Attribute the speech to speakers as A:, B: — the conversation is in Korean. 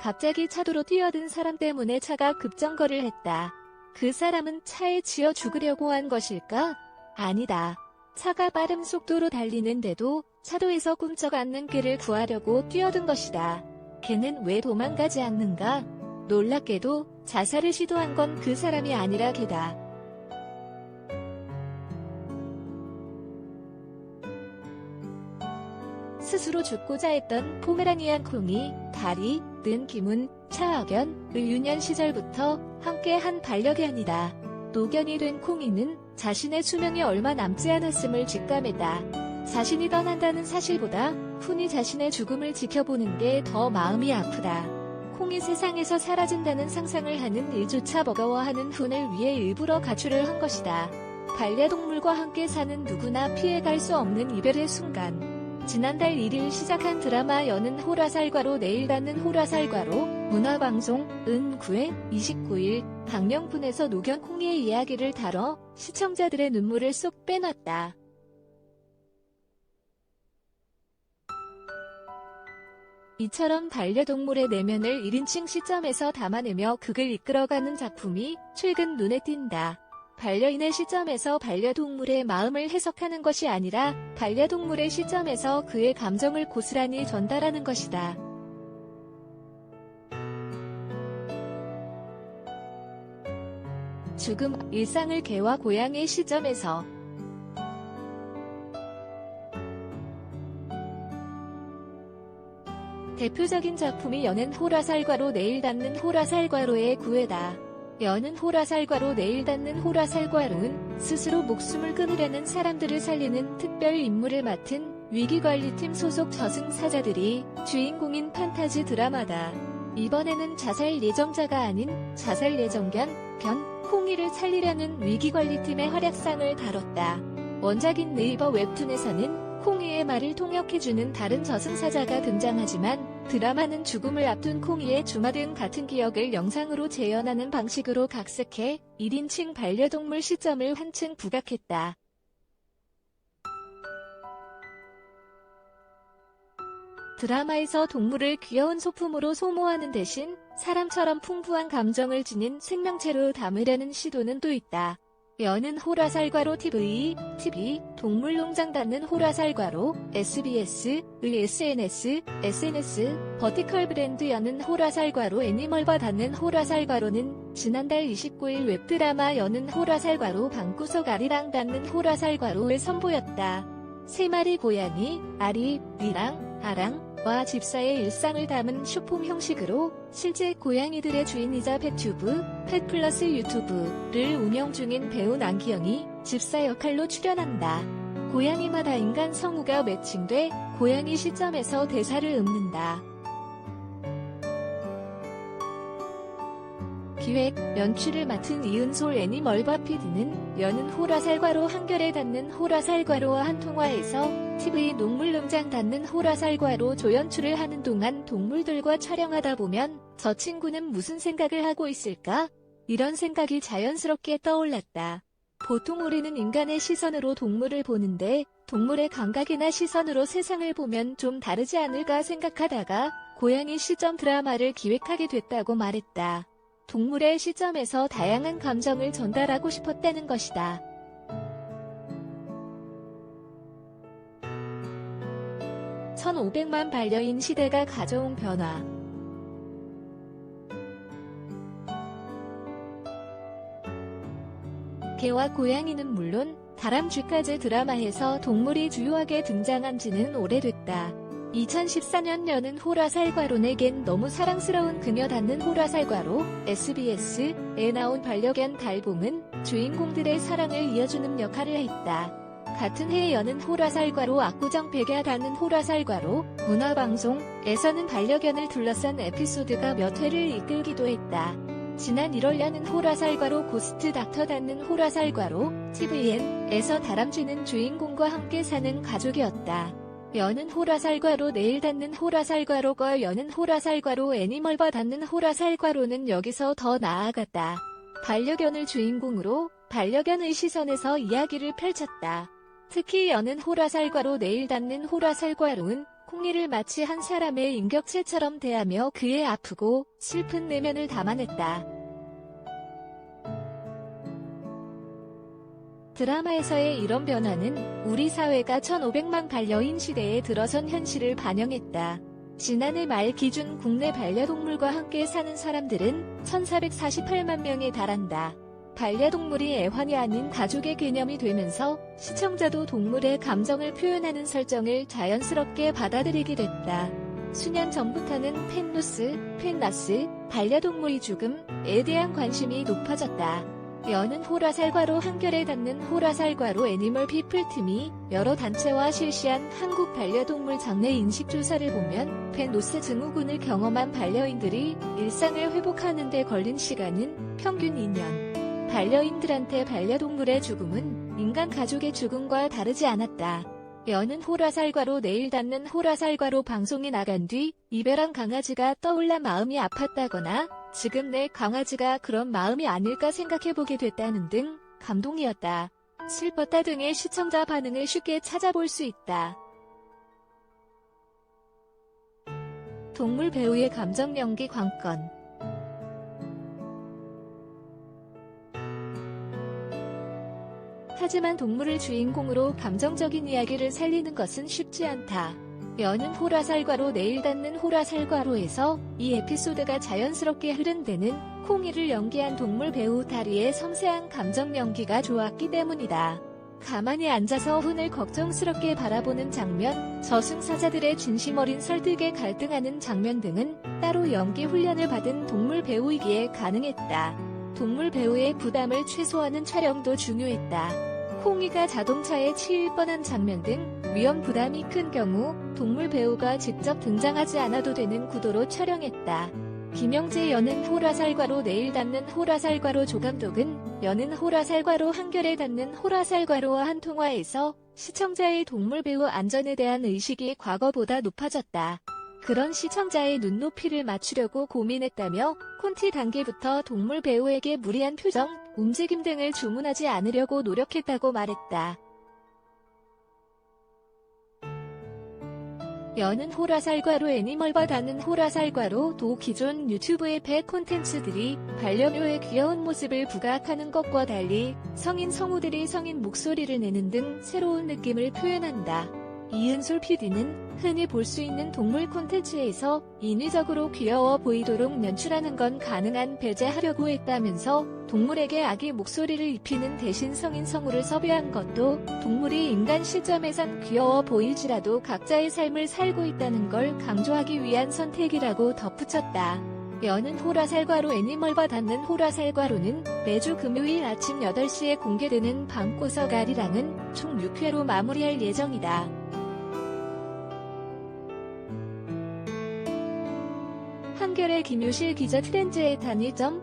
A: 갑자기 차도로 뛰어든 사람 때문에 차가 급정거를 했다. 그 사람은 차에 치여 죽으려고 한 것일까? 아니다. 차가 빠른 속도로 달리는데도 차도에서 꿈쩍 않는 그를 구하려고 뛰어든 것이다. 걔는 왜 도망가지 않는가? 놀랍게도 자살을 시도한 건 그 사람이 아니라 걔다. 스스로 죽고자 했던 포메라니안 콩이 다리, 는 기문, 차학연, 유년 시절부터 함께한 반려견이다. 노견이 된 콩이는 자신의 수명이 얼마 남지 않았음을 직감했다. 자신이 떠난다는 사실보다 훈이 자신의 죽음을 지켜보는 게 더 마음이 아프다. 콩이 세상에서 사라진다는 상상을 하는 일조차 버거워하는 훈을 위해 일부러 가출을 한 것이다. 반려동물과 함께 사는 누구나 피해갈 수 없는 이별의 순간. 지난달 1일 시작한 드라마 여는 호라살과로 내일 닿는 호라살과로 문화방송 은 9회 29일 방영분에서 노견 콩이의 이야기를 다뤄 시청자들의 눈물을 쏙 빼놨다. 이처럼 반려동물의 내면을 1인칭 시점에서 담아내며 극을 이끌어가는 작품이 최근 눈에 띈다. 반려인의 시점에서 반려동물의 마음을 해석하는 것이 아니라 반려동물의 시점에서 그의 감정을 고스란히 전달하는 것이다. 죽음, 일상을 개와 고양이의 시점에서 대표적인 작품이 여는 호라살과로 내일 닿는 호라살과로의 구애다. 여는 호라살과로 내일 닿는 호라살과로는 스스로 목숨을 끊으려는 사람들을 살리는 특별 임무를 맡은 위기관리팀 소속 저승사자들이 주인공인 판타지 드라마다. 이번에는 자살 예정자가 아닌 자살 예정견, 콩이를 살리려는 위기관리팀의 활약상을 다뤘다. 원작인 네이버 웹툰에서는 콩이의 말을 통역해주는 다른 저승사자가 등장하지만 드라마는 죽음을 앞둔 콩이의 주마등 같은 기억을 영상으로 재현하는 방식으로 각색해 1인칭 반려동물 시점을 한층 부각했다. 드라마에서 동물을 귀여운 소품으로 소모하는 대신 사람처럼 풍부한 감정을 지닌 생명체로 담으려는 시도는 또 있다. 여는 호라살과로 TV, 동물농장 닿는 호라살과로 SBS, SNS, 버티컬 브랜드 여는 호라살과로 애니멀과 닿는 호라살과로는 지난달 29일 웹드라마 여는 호라살과로 방구석 아리랑 닿는 호라살과로를 선보였다. 3마리 고양이, 아리, 리랑, 아랑과 집사의 일상을 담은 쇼폼 형식으로 실제 고양이들의 주인이자 펫튜브, 펫플러스 유튜브를 운영 중인 배우 남기영이 집사 역할로 출연한다. 고양이마다 인간 성우가 매칭돼 고양이 시점에서 대사를 읊는다. 기획, 연출을 맡은 이은솔 애니멀바 PD는 여는 호라살과로 한결에 닿는 호라살과로와 한 통화에서 TV 동물농장 닿는 호라살과로 조연출을 하는 동안 동물들과 촬영하다 보면 저 친구는 무슨 생각을 하고 있을까? 이런 생각이 자연스럽게 떠올랐다. 보통 우리는 인간의 시선으로 동물을 보는데 동물의 감각이나 시선으로 세상을 보면 좀 다르지 않을까 생각하다가 고양이 시점 드라마를 기획하게 됐다고 말했다. 동물의 시점에서 다양한 감정을 전달하고 싶었다는 것이다. (1500만) 반려인 시대가 가져온 변화. 개와 고양이는 물론 다람쥐까지 드라마에서 동물이 주요하게 등장한 지는 오래됐다. 2014년 여는 호라살과로에겐 너무 사랑스러운 그녀 닿는 호라살과로 SBS에 나온 반려견 달봉은 주인공들의 사랑을 이어주는 역할을 했다. 같은 해 여는 호라살과로 압구정 백야 닿는 호라살과로 문화방송에서는 반려견을 둘러싼 에피소드가 몇 회를 이끌기도 했다. 지난 1월 여는 호라살과로 고스트 닥터 닿는 호라살과로 TVN에서 다람쥐는 주인공과 함께 사는 가족이었다. 여는 호라살과로 내일 닿는 호라살과로가 여는 호라살과로 애니멀과 닿는 호라살과로는 여기서 더 나아갔다. 반려견을 주인공으로 반려견의 시선에서 이야기를 펼쳤다. 특히 여는 호라살과로 내일 닿는 호라살과로는 콩이를 마치 한 사람의 인격체처럼 대하며 그의 아프고 슬픈 내면을 담아냈다. 드라마에서의 이런 변화는 우리 사회가 1500만 반려인 시대에 들어선 현실을 반영했다. 지난해 말 기준 국내 반려동물과 함께 사는 사람들은 1448만 명에 달한다. 반려동물이 애환이 아닌 가족의 개념이 되면서 시청자도 동물의 감정을 표현하는 설정을 자연스럽게 받아들이게 됐다. 수년 전부터는 펫로스, 펫나스, 반려동물의 죽음에 대한 관심이 높아졌다. 여는 호라살과로 한결에 닿는 호라살과로 애니멀 피플 팀이 여러 단체와 실시한 한국 반려동물 장래 인식 조사를 보면 펫로스 증후군을 경험한 반려인들이 일상을 회복하는 데 걸린 시간은 평균 2년. 반려인들한테 반려동물의 죽음은 인간 가족의 죽음과 다르지 않았다. 여는 호라살과로 내일 닿는 호라살과로 방송이 나간 뒤 이별한 강아지가 떠올라 마음이 아팠다거나 지금 내 강아지가 그런 마음이 아닐까 생각해보게 됐다는 등 감동이었다. 슬펐다 등의 시청자 반응을 쉽게 찾아볼 수 있다. 동물 배우의 감정 연기 관건. 하지만 동물을 주인공으로 감정적인 이야기를 살리는 것은 쉽지 않다. 여는 호라살과로 내일 닿는 호라살과로에서 이 에피소드가 자연스럽게 흐른 데는 콩이를 연기한 동물 배우 다리의 섬세한 감정 연기가 좋았기 때문이다. 가만히 앉아서 훈을 걱정스럽게 바라보는 장면, 저승사자들의 진심 어린 설득에 갈등하는 장면 등은 따로 연기 훈련을 받은 동물 배우이기에 가능했다. 동물 배우의 부담을 최소화하는 촬영도 중요했다. 콩이가 자동차에 치일 뻔한 장면 등 위험 부담이 큰 경우 동물 배우가 직접 등장하지 않아도 되는 구도로 촬영했다. 김영재 여는 호라살과로 내일 닿는 호라살과로 조감독은 여는 호라살과로 한결에 닿는 호라살과로와 한 통화에서 시청자의 동물 배우 안전에 대한 의식이 과거보다 높아졌다. 그런 시청자의 눈높이를 맞추려고 고민했다며 콘티 단계부터 동물 배우에게 무리한 표정, 움직임 등을 주문하지 않으려고 노력했다고 말했다. 여는 호라살과로 애니멀과 닿는 호라살과로 기존 유튜브의 펫 콘텐츠들이 반려묘의 귀여운 모습을 부각하는 것과 달리 성인 성우들이 성인 목소리를 내는 등 새로운 느낌을 표현한다. 이은솔 PD는 흔히 볼 수 있는 동물 콘텐츠에서 인위적으로 귀여워 보이도록 연출하는 건 가능한 배제하려고 했다면서 동물에게 아기 목소리를 입히는 대신 성인 성우를 섭외한 것도 동물이 인간 시점에선 귀여워 보일지라도 각자의 삶을 살고 있다는 걸 강조하기 위한 선택이라고 덧붙였다. 여는 호라살과로 애니멀과 닿는 호라살과로는 매주 금요일 아침 8시에 공개되는 방구석 아리랑은 총 6회로 마무리할 예정이다. 한겨레 김효실 기자 트렌즈의 단위.co.kr